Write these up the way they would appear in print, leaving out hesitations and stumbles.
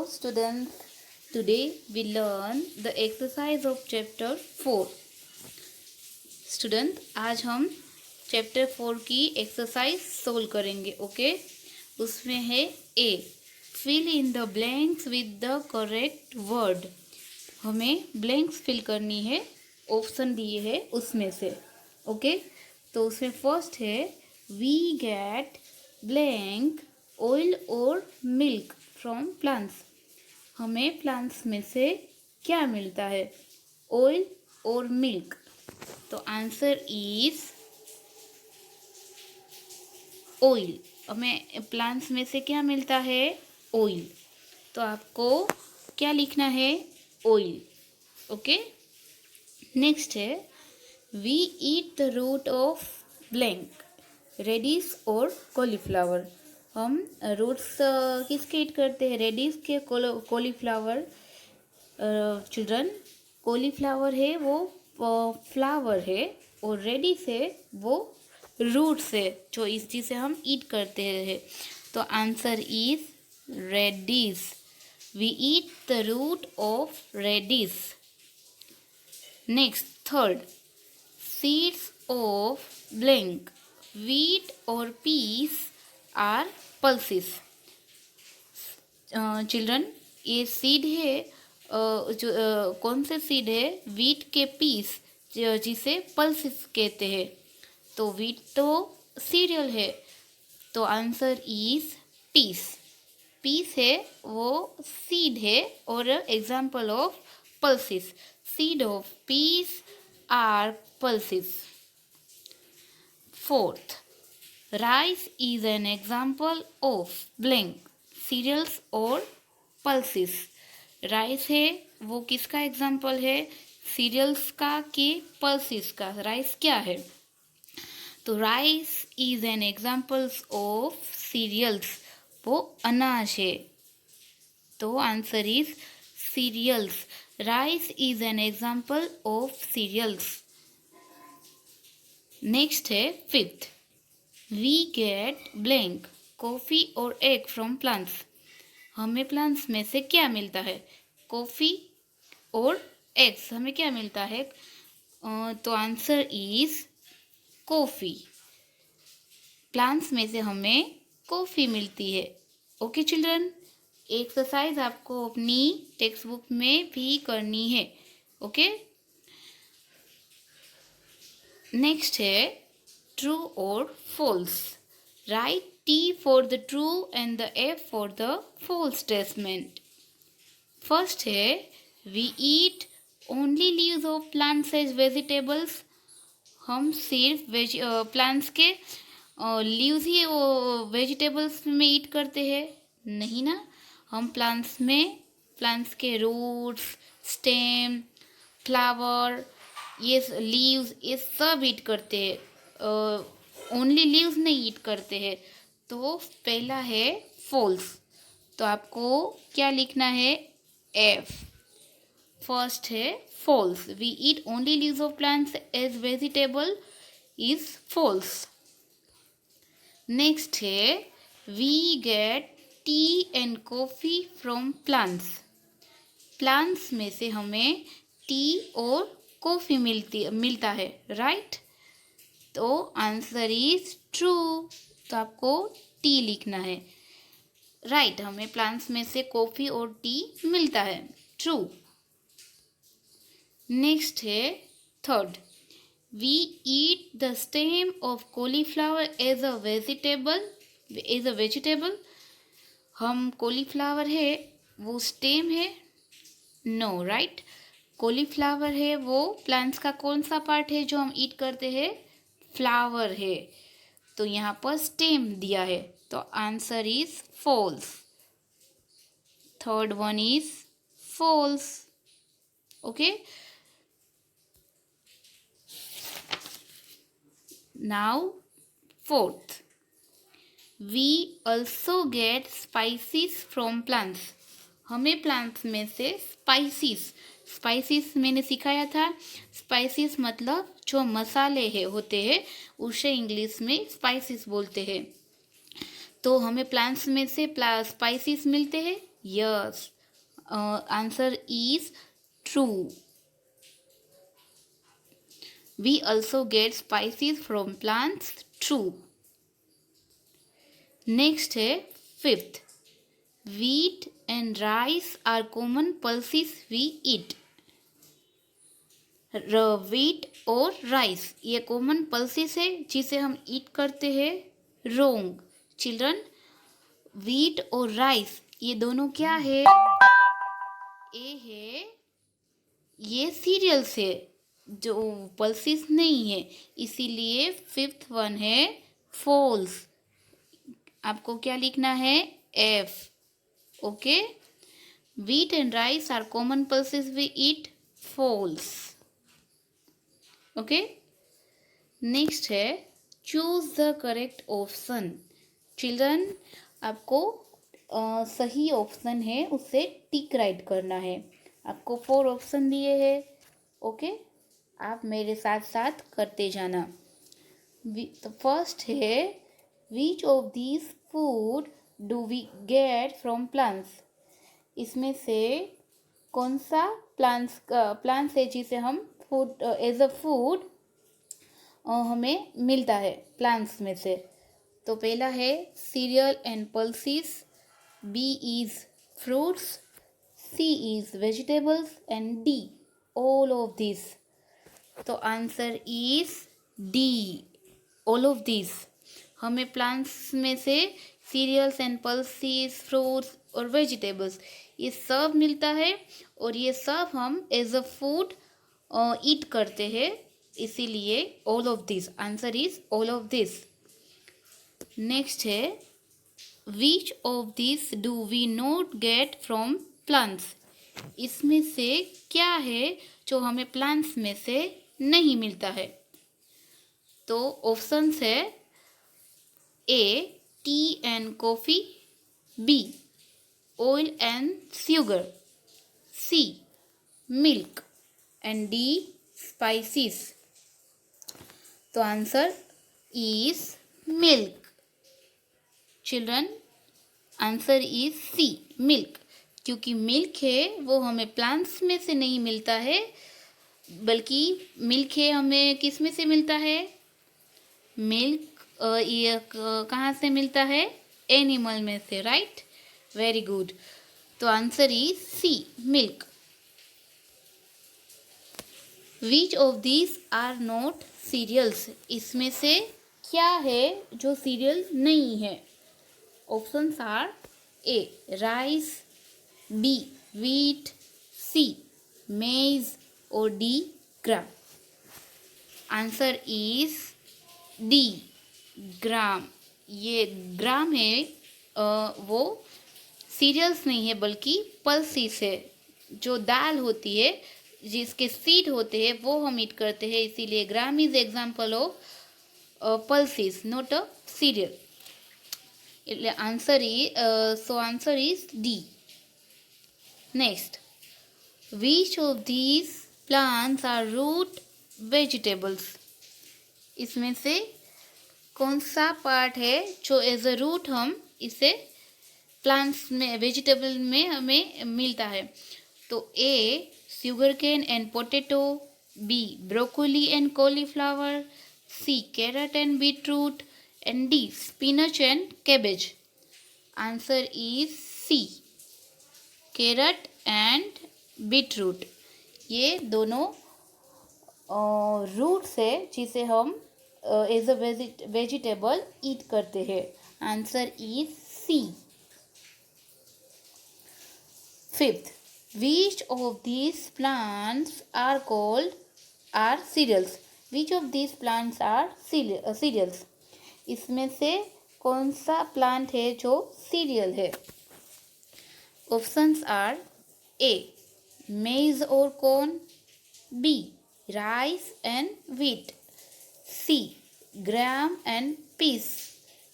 students, today we learn the exercise of chapter 4. Student, आज हम chapter 4 की exercise solve करेंगे. ओके, उसमें है A, fill in the blanks with the correct word. हमें blanks fill करनी है, ऑप्शन दिए है उसमें से. ओके, तो उसमें फर्स्ट है वी गेट ब्लैंक ऑयल और मिल्क फ्रॉम प्लांट्स. हमें प्लांट्स में से क्या मिलता है? ऑयल और मिल्क. तो आंसर इज ऑयल. हमें प्लांट्स में से क्या मिलता है? ऑयल. तो आपको क्या लिखना है? ऑयल. ओके, नेक्स्ट है we eat the root of blank, radish और कॉलीफ्लावर. हम रूट्स किसके ईट करते हैं? रेडिश के, कॉलीफ्लावर. चिल्ड्रन, कॉलीफ्लावर है वो फ्लावर है और रेडिश है वो रूट्स है जो इस चीज़ से हम ईट करते हैं. तो answer is radish. We eat the root of radish. Next, third, seeds of blank, wheat और peas आर पल्सिस. चिल्ड्रन, ये सीड है, जो कौन से सीड है? वीट के पीस, जिसे पल्सिस कहते हैं. तो वीट तो सीरियल है, तो आंसर इज पीस. पीस है वो सीड है और example of pulses. Seed of peas are pulses. Fourth, rice is an example of blank, cereals और पल्सिस. राइस है वो किसका एग्जाम्पल है? सीरियल्स का कि पल्सिस का? राइस क्या है? तो rice is an example of cereals, वो अनाज है. तो answer is cereals. Rice is an example of cereals. Next है fifth, we get blank coffee और एग फ्रॉम प्लांट्स. हमें प्लांट्स में से क्या मिलता है? कॉफ़ी और एग्स. हमें क्या मिलता है? तो आंसर इज कॉफ़ी. प्लांट्स में से हमें कॉफ़ी मिलती है. ओके चिल्ड्रन, एक्सरसाइज आपको अपनी टेक्स्ट बुक में भी करनी है. ओके, नेक्स्ट है ट्रू और false. Right T for the true and the F for the false statement. First है we eat only leaves of plants as vegetables. हम सिर्फ प्लांट्स के लीव्स ही वेजिटेबल्स में ईट करते हैं? नहीं ना, हम प्लांट्स के रूट्स, स्टेम, फ्लावर, ये लीव्स, ये सब ईट करते हैं. ओनली लीव्स नहीं ईट करते हैं. तो पहला है फॉल्स. तो आपको क्या लिखना है? एफ. फर्स्ट है false. We eat only leaves of plants as vegetable is false. Next है we get tea and coffee from plants. Plants में से हमें टी और कॉफ़ी मिलता है. राइट, तो आंसर इज ट्रू. तो आपको टी लिखना है. राइट, हमें प्लांट्स में से कॉफ़ी और टी मिलता है. ट्रू. नेक्स्ट है third, we eat the stem of cauliflower as a vegetable. हम कॉलीफ्लावर है वो स्टेम है? नो. राइट, कॉलीफ्लावर है वो प्लांट्स का कौन सा पार्ट है जो हम ईट करते हैं? फ्लावर है. तो यहाँ पर स्टेम दिया है, तो answer is false. Third one is false. Okay, now fourth, we also get spices from plants. हमें प्लांट्स में से स्पाइसिस मैंने सिखाया था. स्पाइसिस मतलब जो मसाले होते हैं उसे इंग्लिश में स्पाइसिस बोलते हैं. तो हमें प्लांट्स में से स्पाइसिस मिलते हैं. Yes, Answer is true. We also get spices from plants. True. Next है fifth. Wheat and rice are common pulses we eat. Wheat और राइस ये कॉमन पल्सेस है जिसे हम ईट करते हैं. रोंग. चिल्ड्रन, व्हीट और राइस ये दोनों क्या है? ए है, ये सीरियल्स है जो पल्सेस नहीं है, इसीलिए फिफ्थ वन है फॉल्स. आपको क्या लिखना है? F. Okay. Wheat and rice are common pulses we eat. False. Okay. Next है choose the correct option. Children, आपको सही ऑप्शन है उससे टिक राइट करना है. आपको 4 ऑप्शन दिए हैं. ओके, आप मेरे साथ साथ करते जाना. तो फर्स्ट है which of this food do we get from plants. इसमें से कौन सा प्लांट्स है जिसे हम फूड एज अ फूड हमें मिलता है प्लांट्स में से. तो पहला है cereal and pulses, B is fruits, C is vegetables and D all of this. तो answer is D, all of this. हमें प्लांट्स में से सीरियल्स एंड पल्सेस, फ्रूट्स और वेजिटेबल्स ये सब मिलता है और ये सब हम एज अ फूड ईट करते हैं, इसीलिए all of this. Answer is all of this. Next है which of this do we not get from plants. इसमें से क्या है जो हमें प्लांट्स में से नहीं मिलता है. तो ऑप्शंस है A tea and coffee, B oil and sugar, C milk and D spices. तो answer is milk. Children, answer is C, milk. क्योंकि मिल्क है वो हमें प्लांट्स में से नहीं मिलता है, बल्कि मिल्क है हमें किस में से मिलता है? मिल्क ये कहाँ से मिलता है? एनिमल में से. Right, very good. तो answer is C, milk. Which of this are not cereals. इसमें से क्या है जो सीरियल नहीं है? Options are A rice, B wheat, C maize और D gram. Answer is D, gram. ये ग्राम है वो सीरियल्स नहीं है बल्कि पल्सेस है. जो दाल होती है जिसके सीड होते हैं वो हम ईट करते हैं, इसीलिए gram is example of pulses, not a cereal. Answer is D. Next, which of these plants are root vegetables. इसमें से कौन सा पार्ट है जो एज अ रूट हम इसे प्लांट्स में, वेजिटेबल में हमें मिलता है? तो A sugar cane and potato, B broccoli and cauliflower, C carrot and beetroot and D spinach and cabbage. Answer is C carrot and beetroot. ये दोनों रूट्स है जिसे हम एज अ वेजिटेबल ईट करते हैं. Answer is C. Fifth, which of these plants are called are cereals. Which of these plants are cereals. इसमें से कौन सा प्लांट है जो सीरियल है? ऑप्शंस आर ए मेज और corn, B rice and wheat, C gram and peas,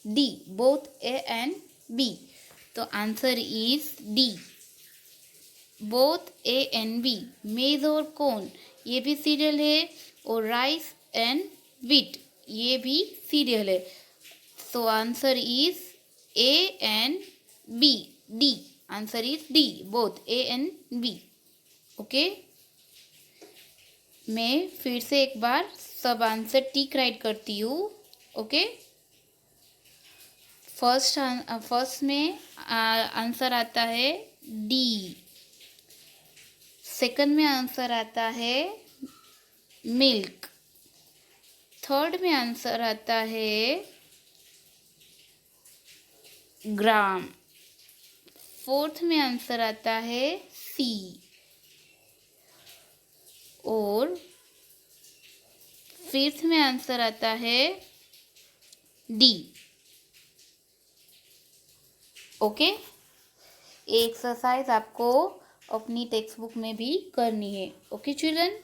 D both A and B. तो answer is D, both A and B. Maize और कॉर्न ये भी सीरियल है और राइस एंड व्हीट ये भी cereal है. तो answer is A and B, D. Answer is D, both A and B. Okay, मैं फिर से एक बार सब आंसर टिक राइट करती हूँ। ओके, फर्स्ट में आंसर आता है डी, सेकंड में आंसर आता है मिल्क, थर्ड में आंसर आता है ग्राम, फोर्थ में आंसर आता है सी, और फिफ्थ में आंसर आता है डी। ओके, ये एक्सरसाइज आपको अपनी टेक्स्ट बुक में भी करनी है। Okay children.